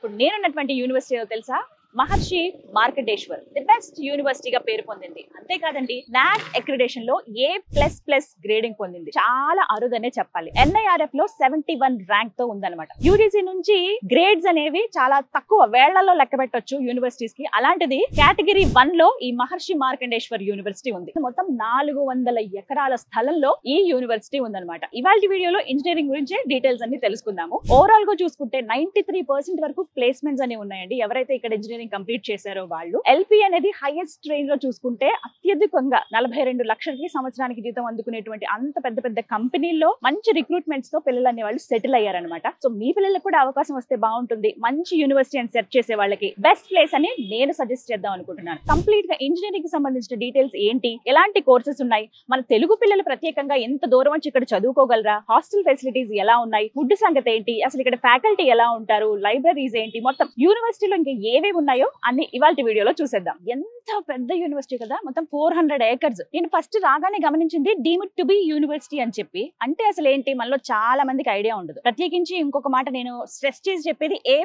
ఇప్పుడు నేనున్నటువంటి యూనివర్సిటీ తెలుసా, మహర్షి Markandeshwar the best యూనివర్సిటీగా పేరు పొందింది. అంతేకాదండి, నాక్ అక్రిడేషన్ లో A++ గ్రేడింగ్ పొందింది. చాలా అరుదనే చెప్పాలి. NIRF లో 71 ర్యాంక్ తో ఉందన్నమాట. UGC నుంచి గ్రేడ్స్ అనేవి చాలా తక్కువ, వేళ్లలో లెక్క పెట్టొచ్చు యూనివర్సిటీస్ కి. అలాంటిది కేటగిరీ 1 లో ఈ మహర్షి మార్కండేశ్వర్ యూనివర్సిటీ ఉంది. మొత్తం 400 ఎకరాల స్థలంలో ఈ యూనివర్సిటీ ఉందన్నమాట. ఇవాళ వీడియోలో ఇంజనీరింగ్ గురించి డీటెయిల్స్ అన్ని తెలుసుకుందాము. ఓవరాల్ గా చూసుకుంటే 93% వరకు ప్లేస్మెంట్స్ అనేవి ఉన్నాయండి. ఎవరైతే ఇక్కడ ఇంజనీరింగ్ కంప్లీట్ చేశారో వాళ్ళు. LP అనేది హైయెస్ట్ ట్రైన్ లో చూసుకుంటే అత్యధికంగా 42 లక్షలకి సంవత్సరానికి జీతం అందుకునేటువంటి అంత పెద్ద పెద్ద కంపెనీల్లో మంచి రిక్రూట్మెంట్స్ తో పిల్లలు అనే వాళ్ళు సెటిల్ అయ్యారనమాట. సో మీ పిల్లలకు కూడా అవకాశం వస్తే బాగుంటుంది. మంచి యూనివర్సిటీ అని సెర్చ్ చేసే వాళ్ళకి బెస్ట్ ప్లేస్ అని నేను సజెస్ట్ చేద్దాం అనుకుంటున్నాను. కంప్లీట్ గా ఇంజనీరింగ్ కి సంబంధించిన డీటెయిల్స్ ఏంటి, ఎలాంటి కోర్సెస్ ఉన్నాయి, మన తెలుగు పిల్లలు ప్రత్యేకంగా ఎంత దూరం వచ్చి ఇక్కడ చదువుకోగలరా, హాస్టల్ ఫెసిలిటీస్ ఎలా ఉన్నాయి, ఫుడ్ సంగతి ఏంటి, అసలు ఇక్కడ ఫ్యాకల్టీ ఎలా ఉంటారు, లైబ్రరీస్ ఏంటి, మొత్తం యూనివర్సిటీలో ఇంకా ఏవేవి ఉన్నాయో అన్ని ఇవాళ వీడియోలో చూసేద్దాం. ఎంత పెద్ద యూనివర్సిటీ కదా, మొత్తం 400 acres. నేను ఫస్ట్ రాగానే గమనించింది డీమ్డ్ టు బి యూనివర్సిటీ అని చెప్పి. అంటే అసలు ఏంటి, మనలో చాలా మందికి ఐడియా ఉండదు. ప్రత్యేకించి ఇంకొక మాట నేను స్ట్రెస్ చేసి చెప్పేది A++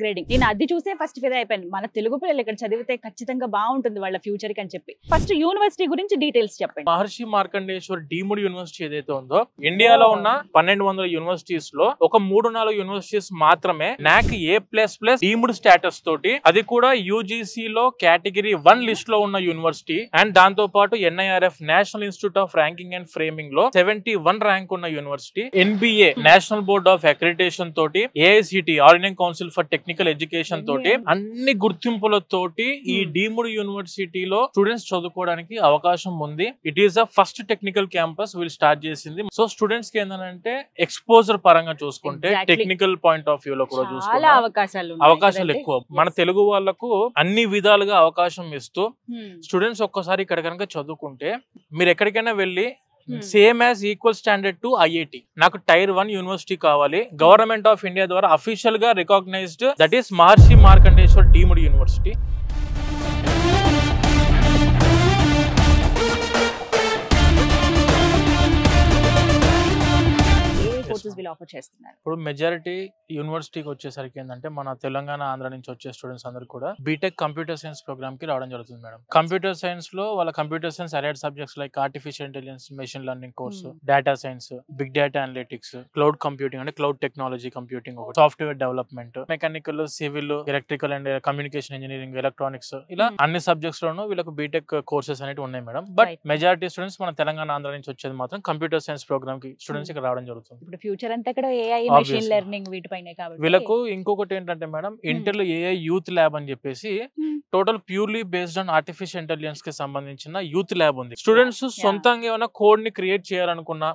గ్రేడింగ్. నేను అది చూసే ఫస్ట్ ఫిదా అయిపోయాను. మన తెలుగు పిల్లలు ఇక్కడ చదివితే ఖచ్చితంగా బాగుంటుంది వాళ్ళ ఫ్యూచర్ కి అని చెప్పి. ఫస్ట్ యూనివర్సిటీ గురించి డీటెయిల్స్ చెప్పండి. మహర్షి మార్కండేశ్వర్ డీమ్డ్ యూనివర్సిటీ ఏదైతే ఉందో, ఇండియాలో ఉన్న 1200 యూనివర్సిటీస్ లో ఒక 3-4 యూనివర్సిటీస్ మాత్రమే నాక్ A++ డీమ్డ్ స్టేటస్ తోటి, అది కూడా UGC లో కేటగిరీ 1 లిస్ట్ లో ఉన్న యూనివర్సిటీ. అండ్ దాంతో పాటు NIRF national institute of ranking and framing లో 71 ర్యాంక్ ఉన్న university. NBA national board of accreditation తోటి, AICT all Indian council for technical education తోటి, అన్ని గుర్తింపులతోటి ఈ డీమ్డ్ యూనివర్సిటీలో స్టూడెంట్స్ చదువుకోవడానికి అవకాశం ఉంది. It is the first technical campus వీళ్ళు స్టార్ట్ చేసింది. సో స్టూడెంట్స్ కి ఏంటంటే ఎక్స్పోజర్ పరంగా చూసుకుంటే, టెక్నికల్ పాయింట్ ఆఫ్ వ్యూ లో కూడా చూసుకుంటే అవకాశాలు ఎక్కువ. మన తెలుగు వాళ్ళకు అన్ని విధాలుగా అవకాశం ఇస్తూ స్టూడెంట్స్ ఒక్కసారి ఇక్కడ కనుక చదువుకుంటే మీరు ఎక్కడికైనా వెళ్ళి same as equal standard to IIT. నాకు టైర్ 1 యూనివర్సిటీ కావాలి, గవర్నమెంట్ ఆఫ్ ఇండియా ద్వారా అఫీషియల్ గా recognised, that is Maharshi Markandeshwar deemed university. ఇప్పుడు మెజారిటీ యూనివర్సిటీకి వచ్చేసరికి ఏంటంటే, మన తెలంగాణ, ఆంధ్ర నుంచి వచ్చే స్టూడెంట్స్ అందరూ కూడా బీటెక్ కంప్యూటర్ సైన్స్ ప్రోగ్రామ్ కి రావడం జరుగుతుంది మేడం. కంప్యూటర్ సైన్స్ లో వాళ్ళ computer science allied subjects like artificial intelligence, machine learning course, data science, big data analytics, cloud computing అంటే cloud technology computing, software development, mechanical, civil, electrical and communication engineering, electronics, ఇలా అన్ని subjects లోనూ వీళ్ళకి BTech courses అనేవి ఉన్నాయి madam. But majority students మన తెలంగాణ, ఆంధ్ర నుంచి వచ్చేది మాత్రం కంప్యూటర్ సైన్స్ ప్రోగ్రామ్ కి స్టూడెంట్స్ ఇక్కడ రావడం జరుగుతుంది. ఫ్యూచర్ అంతా ఇక్కడ AI, మెషిన్ లెర్నింగ్ వీటిపైనే కాబట్టి వీళ్ళకు ఇంకొకటి ఏంటంటే మేడం, ఇంటర్ లో AI యూత్ ల్యాబ్ అని చెప్పేసి total purely based on artificial intelligence కి సంబంధించిన యూత్ ల్యాబ్ ఉంది. స్టూడెంట్స్ సొంతంగా ఏమైనా కోడ్ ని క్రియేట్ చేయాలనుకున్నా,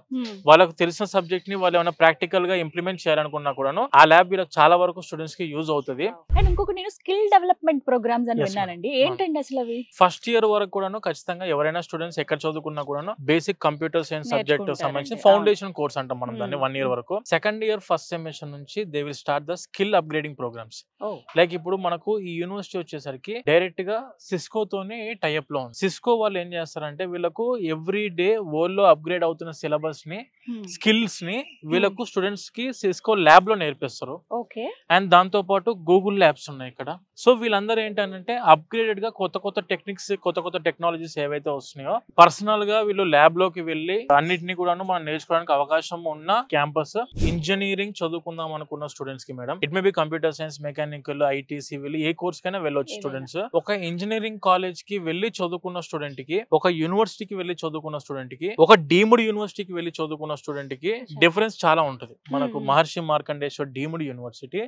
వాళ్ళకు తెలిసిన సబ్జెక్ట్ ని వాళ్ళు ఏమైనా ప్రాక్టికల్ గా ఇంప్లిమెంట్ చేయాలనుకున్నా కూడాను ఆ ల్యాబ్ వీళ్ళకి చాలా వరకు స్టూడెంట్స్ కి యూజ్ అవుతుంది. అండ్ ఇంకొకటి నేను స్కిల్ డెవలప్మెంట్ ప్రోగ్రామ్స్ అని విన్నానండి. ఏంటండి అసలు అవి? ఫస్ట్ ఇయర్ వరకు కూడాను ఖచ్చితంగా ఎవరైనా స్టూడెంట్స్ ఎక్కడ చదువుకున్నా కూడాను బేసిక్ కంప్యూటర్ సైన్స్ సబ్జెక్ట్ సంబంధించి ఫౌండేషన్ కోర్స్ అంటాం మనం దాన్ని, 1 year వరకు. సెకండ్ ఇయర్ ఫస్ట్ సెమిస్టర్ నుంచి they will start the skill upgrading programs. Like ఇప్పుడు మనకు ఈ యూనివర్సిటీ వచ్చేసరికి డైరెక్ట్ గా సిస్కో తోని టైఅప్ లో ఉంది. సిస్కో వాళ్ళు ఏం చేస్తారంటే, వీళ్ళకు ఎవ్రీ డే వరల్డ్ లో అప్గ్రేడ్ అవుతున్న సిలబస్ ని, స్కిల్స్ ని వీళ్ళకు స్టూడెంట్స్ కి సిస్కో ల్యాబ్ లో నేర్పిస్తారు. అండ్ దాంతో పాటు గూగుల్ ల్యాబ్స్ ఉన్నాయి ఇక్కడ. సో వీళ్ళందరూ ఏంటంటే అప్గ్రేడెడ్ గా కొత్త కొత్త టెక్నిక్స్, కొత్త కొత్త టెక్నాలజీస్ ఏవైతే వస్తున్నాయో పర్సనల్ గా వీళ్ళు ల్యాబ్ లోకి వెళ్ళి అన్నిటిని కూడా మనం నేర్చుకోవడానికి అవకాశం ఉన్న క్యాంపస్. ఇంజనీరింగ్ చదువుకుందాం అనుకున్న స్టూడెంట్స్ కి madam, it may be computer science, mechanical, IT, civil, A course కైనా వెళ్ళొచ్చు స్టూడెంట్స్. ఒక ఇంజనీరింగ్ కాలేజ్ కి వెళ్ళి చదువుకున్న స్టూడెంట్ కి, ఒక యూనివర్సిటీకి వెళ్ళి చదువుకున్న స్టూడెంట్ కి, ఒక డీమ్డ్ యూనివర్సిటీకి వెళ్ళి చదువుకున్న స్టూడెంట్ కి డిఫరెన్స్ చాలా ఉంటుంది. మనకు మహర్షి మార్కండేశ్వర్ డీమ్డ్ యూనివర్సిటీ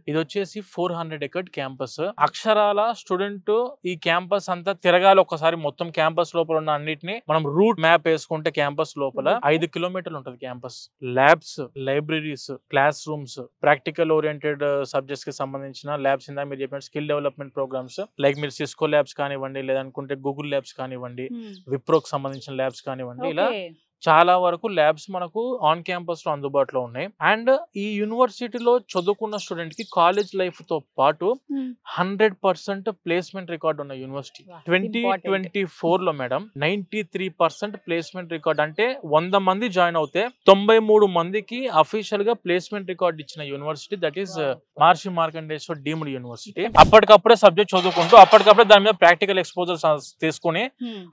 ఇది వచ్చేసి 400 acre క్యాంపస్. అక్షరాల స్టూడెంట్ ఈ క్యాంపస్ అంతా తిరగాలి ఒకసారి. మొత్తం క్యాంపస్ లోపల ఉన్న అన్నిటిని మనం రూట్ మ్యాప్ వేసుకుంటే క్యాంపస్ లోపల 5 kilometers ఉంటుంది campus. Labs, libraries, class rooms, practical oriented subjects కి సంబంధించిన ల్యాబ్స్, ఇందా మీరు చెప్పిన స్కిల్ డెవలప్మెంట్ ప్రోగ్రామ్స్ లైక్ మీరు సిస్కో ల్యాబ్స్ కానివ్వండి, లేదనుకుంటే గూగుల్ ల్యాబ్స్ కానివ్వండి, విప్రోకి సంబంధించిన ల్యాబ్స్ కానివ్వండి, ఇలా చాలా వరకు ల్యాబ్స్ మనకు ఆన్ క్యాంపస్ లో అందుబాటులో ఉన్నాయి. అండ్ ఈ యూనివర్సిటీలో చదువుకున్న స్టూడెంట్ కి కాలేజ్ లైఫ్ తో పాటు 100% ప్లేస్మెంట్ రికార్డ్ ఉన్న యూనివర్సిటీ. 2024 లో మేడం 93% ప్లేస్మెంట్ రికార్డ్, అంటే 100 మంది జాయిన్ అవుతే 93 మందికి అఫీషియల్ గా ప్లేస్మెంట్ రికార్డ్ ఇచ్చిన university, that is Maharshi Markandeshwar deemed university. అప్పటికప్పుడే సబ్జెక్ట్ చదువుకుంటూ అప్పటికప్పుడే దాని మీద ప్రాక్టికల్ ఎక్స్పోజర్ తీసుకుని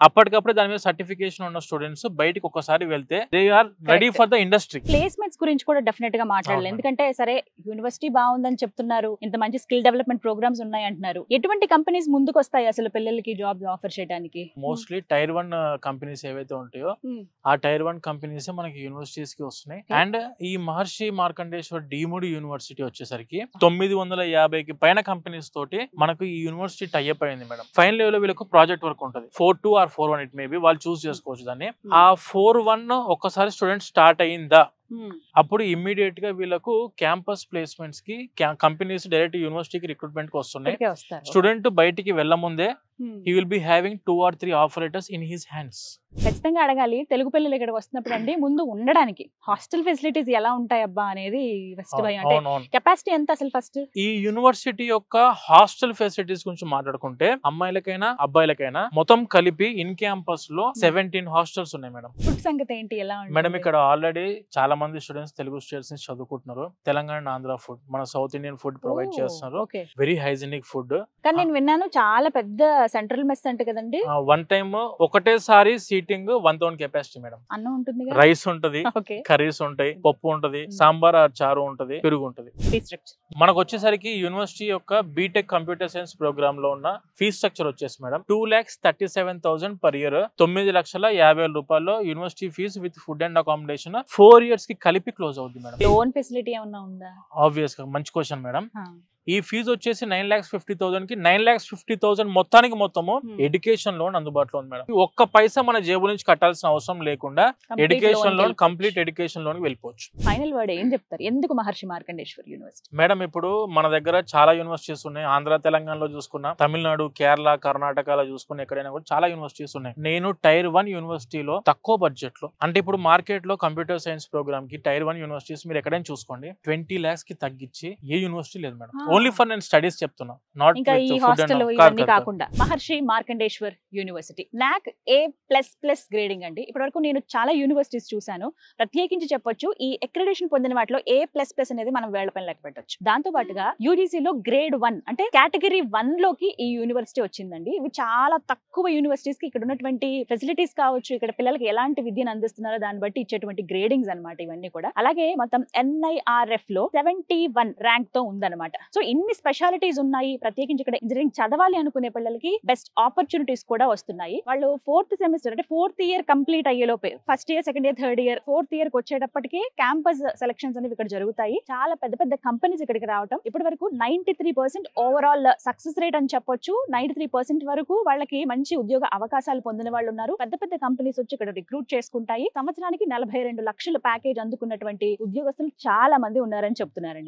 అప్పటికప్పుడే దాని మీద సర్టిఫికేషన్ ఉన్న స్టూడెంట్స్ బయటికి ఒక్కసారి వెళ్తే they are ready for the industry. Placements గురించి కూడా డెఫినెట్ గా మాట్లాడాలి. ఎందుకంటే సరే యూనివర్సిటీ బాగుందని చెప్తున్నారు, ఇంత మంచి స్కిల్ డెవలప్మెంట్ ప్రోగ్రామ్స్ ఉన్నాయి అంటున్నారు. ఎటువంటి కంపెనీస్ ముందుకు వస్తాయి అసలు పిల్లలకి జాబ్ ఆఫర్ చేయడానికి? మోస్ట్లీ టైర్ 1 కంపెనీస్ ఏవైతే ఉంటాయో ఆ టైర్ 1 కంపెనీస్ మనకి యూనివర్సిటీస్ కి వస్తున్నాయి. అండ్ ఈ మహర్షి మార్కండేశ్వర్ డీమ్డ్ యూనివర్సిటీ వచ్చేసరికి 950కి పైన కంపెనీస్ తోటి మనకు ఈ యూనివర్సిటీ టైఅప్ అయింది మేడం. ఫైనల్ లెవెల్ వీళ్ళకు ప్రాజెక్ట్ వర్క్ ఉంటుంది. 4-2 ఆర్ 4-1 ఇట్ మేబీ, వాళ్ళు చూస్ చేసుకోవచ్చు దాన్ని. ఆ 4-1 ఒక్కసారి స్టూడెంట్ స్టార్ట్ అయిందా అప్పుడు ఇమ్మీడియట్ గా వీళ్ళకు క్యాంపస్ ప్లేస్మెంట్స్ కి కంపెనీస్ డైరెక్ట్ యూనివర్సిటీకి రిక్రూట్మెంట్ కి వస్తున్నాయి. స్టూడెంట్ బయటికి వెళ్ల ముందే he will be having 2 or 3 offer letters in his hands. ఖచ్చితంగా అడగాలి తెలుగు పిల్లలు ఇక్కడికి వస్తున్నప్పుడు అండి, ముందు ఉండడానికి హాస్టల్ ఫెసిలిటీస్ ఎలా ఉంటాయి అబ్బా అనేది ఫస్ట్ భయం. అంటే కెపాసిటీ ఎంత అసలు ఫస్ట్? ఈ యూనివర్సిటీ యొక్క హాస్టల్ ఫెసిలిటీస్ గురించి మాట్లాడుకుంటే అమ్మాయిలకైనా అబ్బాయిలకైనా మొత్తం కలిపి ఇన్ క్యాంపస్ లో 17 హాస్టల్స్ ఉన్నాయి మేడం. ఫుడ్ సంగతి ఏంటి, ఎలా ఉంటుంది మేడం? ఇక్కడ ఆల్రెడీ చాలా మంది స్టూడెంట్స్ తెలుగు స్టేట్స్ నుంచి చదువుకుంటున్నారు. తెలంగాణ ఆంధ్ర ఫుడ్, మన సౌత్ ఇండియన్ ఫుడ్ ప్రొవైడ్ చేస్తున్నారు. Very hygienic food. కానీ నేను విన్నాను చాలా పెద్ద సెంట్రల్ మెస్ అంటే కదండి. వన్ టైమ్ ఒకటేసారి సీటింగ్ 1000 కెపాసిటీ మేడం. అన్నం ఉంటుంది, రైస్ ఉంటది, కర్రీస్ ఉంటాయి, పప్పు ఉంటది, సాంబార్ చారు ఉంటది, పెరుగు ఉంటది. మనకు వచ్చేసరికి యూనివర్సిటీ యొక్క బీటెక్ కంప్యూటర్ సైన్స్ ప్రోగ్రామ్ లో ఉన్న ఫీ స్ట్రక్చర్ వచ్చేసి మేడం 2,37,000 పర్ ఇయర్. 9,50,000 రూపాయలు university fees with food and accommodation 4 years కి కలిపి క్లోజ్ అవుతుంది మేడం. లోన్ ఫెసిలిటీ ఏమన్నా ఉందా? ఆబ్వియస్ గా మంచి క్వశ్చన్ మేడం. ఈ ఫీజు వచ్చేసి 9,50,000 కి 9,50,000 మొత్తము ఎడ్యుకేషన్ లోన్ అందుబాటులో ఉంది మేడం. ఒక్క పైసా మన జేబు నుంచి కట్టాల్సిన అవసరం లేకుండా education loan, complete education loan వెళ్ళిపోవచ్చు. ఫైనల్ వర్డ్ ఏం చెప్తారు, ఎందుకు మహర్షి మార్కండేశ్వర్ యూనివర్సిటీ? మేడం ఇప్పుడు మన దగ్గర చాలా యూనివర్సిటీస్ ఉన్నాయి. ఆంధ్ర తెలంగాణలో చూసుకున్నా, తమిళనాడు, కేరళ, కర్ణాటకలో చూసుకున్నా, ఎక్కడైనా కూడా చాలా యూనివర్సిటీస్ ఉన్నాయి. నేను టైర్ 1 యూనివర్సిటీలో తక్కువ బడ్జెట్ లో, అంటే ఇప్పుడు మార్కెట్ లో కంప్యూటర్ సైన్స్ ప్రోగ్రామ్ కి టైర్ 1 యూనివర్సిటీస్ మీరు ఎక్కడైనా చూసుకోండి 20 lakhs కి తగ్గించి ఏ యూనివర్సిటీ లేదు మేడం. ఓన్లీ ఫర్ నేను స్టడీస్ చెప్తున్నా, నాట్ ఇంకా ఈ హాస్టల్ ఇవన్నీ కాకుండా. Maharishi Markandeshwar university NAC A++ grading అండి. ఇప్పటివరకు నేను చాలా యూనివర్సిటీస్ చూసాను. ప్రత్యేకించి చెప్పొచ్చు ఈ అక్రిడిటేషన్ పొందిన వాటిలో A++ అనేది మనం వేళ్లపైన లెక్క పెట్టొచ్చు. దాంతో పాటుగా యూజీసీలో గ్రేడ్ 1 అంటే కేటగిరీ 1 లోకి ఈ యూనివర్సిటీ వచ్చిందండి. ఇవి చాలా తక్కువ యూనివర్సిటీస్ కి ఇక్కడ ఉన్నటువంటి ఫెసిలిటీస్ కావచ్చు, ఇక్కడ పిల్లలకి ఎలాంటి విద్యను అందిస్తున్నారో దాన్ని బట్టి ఇచ్చేటువంటి గ్రేడింగ్స్ అన్నమాట ఇవన్నీ కూడా. అలాగే మొత్తం NIRF లో 71 ర్యాంక్ తో ఉందన్నమాట. సో ఇన్ని స్పెషాలిటీస్ ఉన్నాయి. ప్రత్యేకించి ఇక్కడ ఇంజనీరింగ్ చదవాలి అనుకునే పిల్లలకి బెస్ట్ ఆపర్చునిటీస్ కూడా వస్తున్నాయి. వాళ్ళు 4th సెమిస్టర్ అంటే 4th ఇయర్ కంప్లీట్ అయ్యేలోపే, first year, second year, third year, 4th year కి వచ్చేటప్పటికి క్యాంపస్ సెలక్షన్స్ అనేవి ఇక్కడ జరుగుతాయి. చాలా పెద్ద పెద్ద కంపెనీస్ ఇక్కడికి రావడం. ఇప్పటి వరకు 93% ఓవరాల్ సక్సెస్ రేట్ అని చెప్పొచ్చు. 93% వరకు వాళ్ళకి మంచి ఉద్యోగ అవకాశాలు పొందిన వాళ్ళు ఉన్నారు. పెద్ద పెద్ద కంపెనీస్ వచ్చి ఇక్కడ రిక్రూట్ చేసుకుంటాయి. సంవత్సరానికి 42 లక్షల ప్యాకేజ్ అందుకున్నటువంటి ఉద్యోగస్తులు చాలా మంది ఉన్నారని చెప్తున్నారండి.